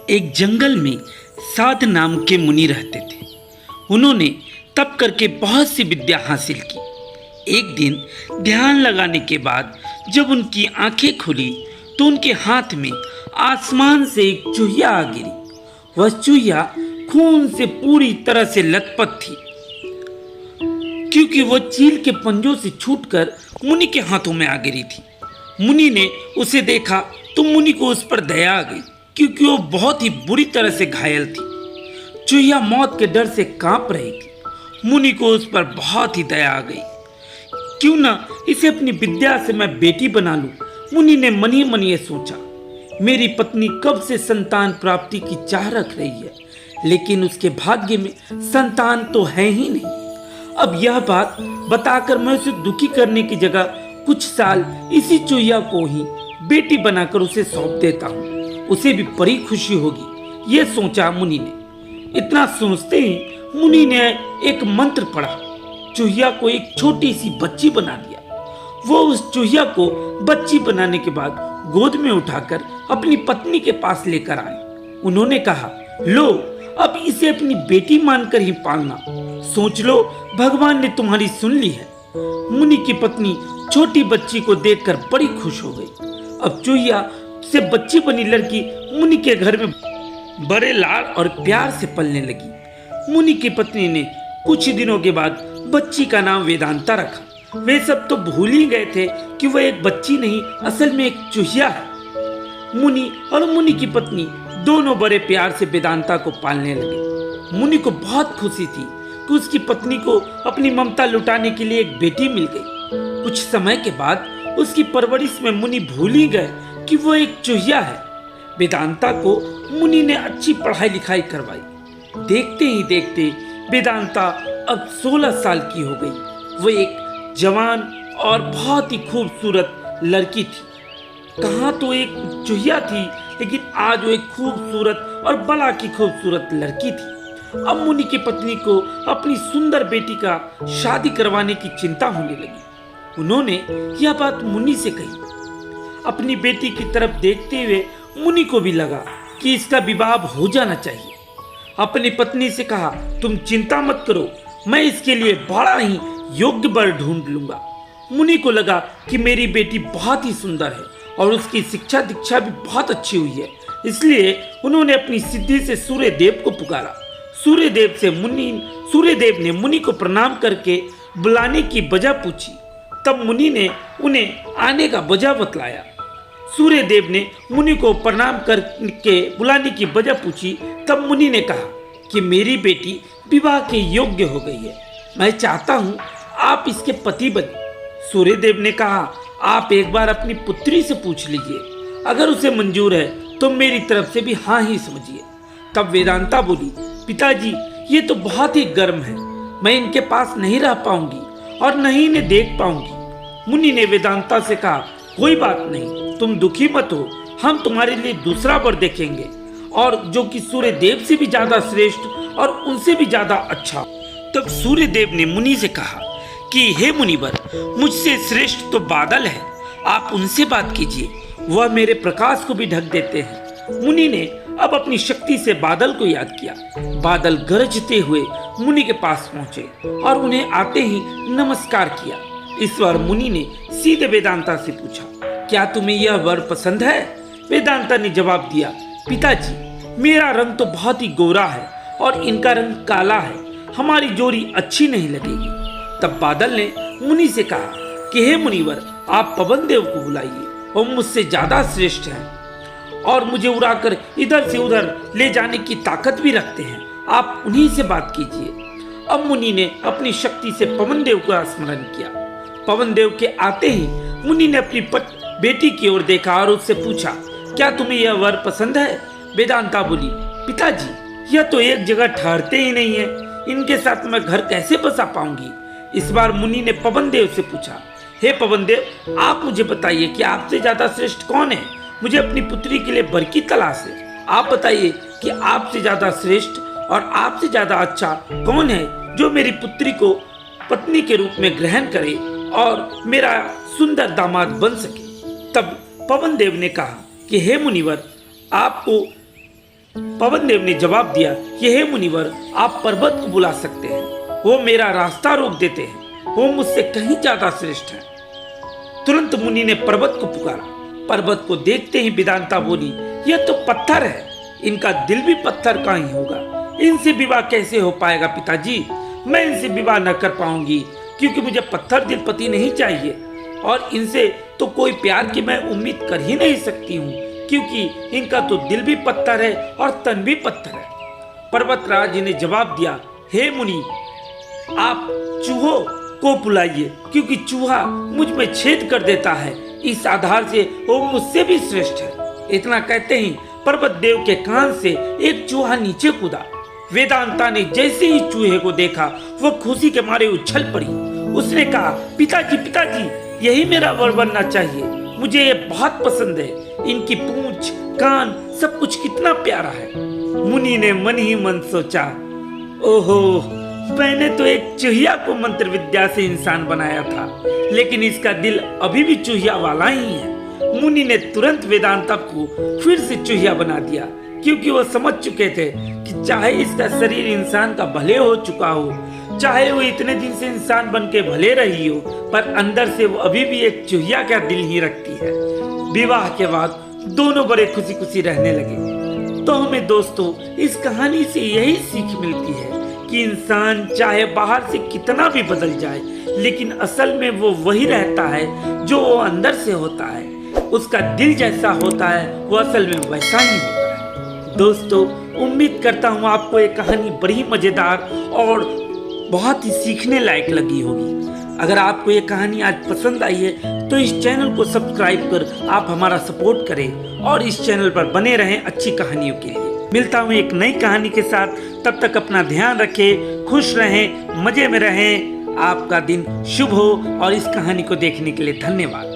एक जंगल में साध नाम के मुनि रहते थे। उन्होंने तप करके बहुत सी विद्या हासिल की। एक दिन ध्यान लगाने के बाद जब उनकी आंखें खुली तो उनके हाथ में आसमान से एक चूहिया आ गिरी। वह चूहिया खून से पूरी तरह से लथपथ थी, क्योंकि वह चील के पंजों से छूटकर मुनि के हाथों में आ गिरी थी। मुनि ने उसे देखा तो मुनि को उस पर दया आ गई, क्योंकि वो बहुत ही बुरी तरह से घायल थी। चूहिया मौत के डर से कांप रही थी। मुनि को उस पर बहुत ही दया आ गई। क्यों ना इसे अपनी विद्या से मैं बेटी बना लूं, मुनि ने मन ही मन ये सोचा। मेरी पत्नी कब से संतान प्राप्ति की चाह रख रही है, लेकिन उसके भाग्य में संतान तो है ही नहीं। अब यह बात बताकर मैं उसे दुखी करने की जगह कुछ साल इसी चूहिया को ही बेटी बनाकर उसे सौंप देता हूँ, उसे भी बड़ी खुशी होगी, ये सोचा मुनि ने। इतना सोचते ही मुनि ने एक मंत्र पढ़ा, चूहिया को एक छोटी सी बच्ची बना दिया। वो उस चूहिया को बच्ची बनाने के बाद गोद में उठाकर अपनी पत्नी के पास लेकर आए। उन्होंने कहा, लो अब इसे अपनी बेटी मानकर ही पालना। सोच लो, भगवान ने तुम्हारी सुन ली है। मुनि की पत्नी छोटी बच्ची को देखकर बड़ी खुश हो गई। अब चूहिया से बच्ची बनी लड़की मुनि के घर में बड़े लाड और प्यार से पलने लगी। मुनि की पत्नी ने कुछ दिनों के बाद बच्ची का नाम वेदांता रखा। वे सब तो भूल ही गए थे कि वह एक बच्ची नहीं, असल में एक चूहिया है। मुनि और मुनि की पत्नी दोनों बड़े प्यार से वेदांता को पालने लगे। मुनि को बहुत खुशी थी कि उसकी पत्नी को अपनी ममता लुटाने के लिए एक बेटी मिल गई। कुछ समय के बाद उसकी परवरिश में मुनि भूल ही गए कि वो एक चूहिया है। वेदांता को मुनि ने अच्छी पढ़ाई लिखाई करवाई। देखते ही देखते वेदांता अब 16 साल की हो गई। वो एक जवान और बहुत ही खूबसूरत लड़की थी। कहाँ तो एक चूहिया थी, लेकिन आज वो एक खूबसूरत और बला की खूबसूरत लड़की थी। अब मुनि की पत्नी को अपनी सुंदर बेटी का शादी करवाने की चिंता होने लगी। उन्होंने यह बात मुनि से कही। अपनी बेटी की तरफ देखते हुए मुनि को भी लगा कि इसका विवाह हो जाना चाहिए। अपनी पत्नी से कहा, तुम चिंता मत करो, मैं इसके लिए बड़ा ही योग्य वर ढूंढ लूंगा। मुनि को लगा कि मेरी बेटी बहुत ही सुंदर है और उसकी शिक्षा दीक्षा भी बहुत अच्छी हुई है, इसलिए उन्होंने अपनी सिद्धि से सूर्य देव को पुकारा। सूर्य देव ने मुनि को प्रणाम करके बुलाने की वजह पूछी। तब मुनि ने उन्हें आने का वजह बतलाया। सूर्य देव ने मुनि को प्रणाम करके बुलाने की वजह पूछी। तब मुनि ने कहा कि मेरी बेटी विवाह के योग्य हो गई है, मैं चाहता हूँ आप इसके पति बने। सूर्य देव ने कहा, आप एक बार अपनी पुत्री से पूछ लीजिए, अगर उसे मंजूर है तो मेरी तरफ से भी हाँ ही समझिए। तब वेदांता बोली, पिताजी ये तो बहुत ही गर्म है, मैं इनके पास नहीं रह पाऊंगी और न ही इन्हें देख पाऊंगी। मुनि ने वेदांता से कहा, कोई बात नहीं, तुम दुखी मत हो, हम तुम्हारे लिए दूसरा वर देखेंगे, और जो कि सूर्य देव से भी ज्यादा श्रेष्ठ और उनसे भी ज्यादा अच्छा। तब सूर्य देव ने मुनि से कहा कि हे मुनिवर, मुझसे श्रेष्ठ तो बादल है, आप उनसे बात कीजिए, वह मेरे प्रकाश को भी ढक देते हैं। मुनि ने अब अपनी शक्ति से बादल को याद किया। बादल गरजते हुए मुनि के पास पहुंचे और उन्हें आते ही नमस्कार किया। इस बार मुनि ने सीधे वेदांता से पूछा, क्या तुम्हें यह वर पसंद है? वेदांता ने जवाब दिया, पिताजी मेरा रंग तो बहुत ही गोरा है और इनका रंग काला है, हमारी जोड़ी अच्छी नहीं लगेगी। तब बादल ने मुनि से कहा कि हे मुनिवर, आप पवन देव को बुलाइए, वो मुझसे ज्यादा श्रेष्ठ हैं और मुझे उड़ाकर इधर से उधर ले जाने की ताकत भी रखते हैं, आप उन्हीं से बात कीजिए। अब मुनि ने अपनी शक्ति से पवन देव का स्मरण किया। पवन देव के आते ही मुनि ने अपनी बेटी की ओर देखा और उससे पूछा, क्या तुम्हें यह वर पसंद है? वेदांता बोली, पिताजी यह तो एक जगह ठहरते ही नहीं है, इनके साथ मैं घर कैसे बसा पाऊंगी? इस बार मुनि ने पवन देव से पूछा, हे पवन देव, आप मुझे बताइए कि आपसे ज्यादा श्रेष्ठ कौन है? मुझे अपनी पुत्री के लिए वर की तलाश है। आप बताइए कि आपसे ज्यादा श्रेष्ठ और आपसे ज्यादा अच्छा कौन है, जो मेरी पुत्री को पत्नी के रूप में ग्रहण करे और मेरा सुंदर दामाद बन सके। तब पवन देव ने कहा कि हे मुनिवर, आपको पवन देव ने जवाब दिया कि हे मुनिवर, आप पर्वत को बुला सकते हैं, वो मेरा रास्ता रोक देते हैं, वो मुझसे कहीं ज्यादा श्रेष्ठ है। तुरंत मुनि ने पर्वत को पुकारा। पर्वत को देखते ही वेदांता बोली, यह तो पत्थर है, इनका दिल भी पत्थर का ही होगा, इनसे विवाह कैसे हो पाएगा पिताजी? मैं इनसे विवाह न कर पाऊंगी, क्योंकि मुझे पत्थर दिल पति नहीं चाहिए, और इनसे तो कोई प्यार की मैं उम्मीद कर ही नहीं सकती हूँ, क्योंकि इनका तो दिल भी पत्थर है और तन भी पत्थर है। पर्वतराज ने जवाब दिया, हे मुनि, आप चूहों को बुलाइए, क्योंकि चूहा मुझ में छेद कर देता है, इस आधार से वो मुझसे भी श्रेष्ठ है। इतना कहते ही पर्वत देव के कान से एक चूहा नीचे कूदा। वेदांता ने जैसे ही चूहे को देखा, वो खुशी के मारे उछल पड़ी। उसने कहा, पिताजी पिताजी, यही मेरा वर बनना चाहिए, मुझे ये बहुत पसंद है, इनकी पूंछ कान सब कुछ कितना प्यारा है। मुनि ने मन ही मन सोचा, ओहो, मैंने तो एक चूहिया को मंत्र विद्या से इंसान बनाया था, लेकिन इसका दिल अभी भी चूहिया वाला ही है। मुनि ने तुरंत वेदांता को फिर से चूहिया बना दिया, क्योंकि वो समझ चुके थे कि चाहे इसका शरीर इंसान का भले हो चुका हो, चाहे वो इतने दिन से इंसान बन के भले रही हो, पर अंदर से वो अभी भी एक चूहिया का दिल ही रखती है। विवाह के बाद दोनों बड़े खुशी खुशी रहने लगे। तो हमें दोस्तों इस कहानी से यही सीख मिलती है कि इंसान चाहे बाहर से कितना भी बदल जाए, लेकिन असल में वो वही रहता है जो वो अंदर से होता है। उसका दिल जैसा होता है वो असल में वैसा ही होता है। दोस्तों, उम्मीद करता हूँ आपको ये कहानी बड़ी मजेदार और बहुत ही सीखने लायक लगी होगी। अगर आपको ये कहानी आज पसंद आई है तो इस चैनल को सब्सक्राइब कर आप हमारा सपोर्ट करें और इस चैनल पर बने रहें अच्छी कहानियों के लिए। मिलता हूँ एक नई कहानी के साथ, तब तक अपना ध्यान रखें, खुश रहें, मजे में रहें। आपका दिन शुभ हो और इस कहानी को देखने के लिए धन्यवाद।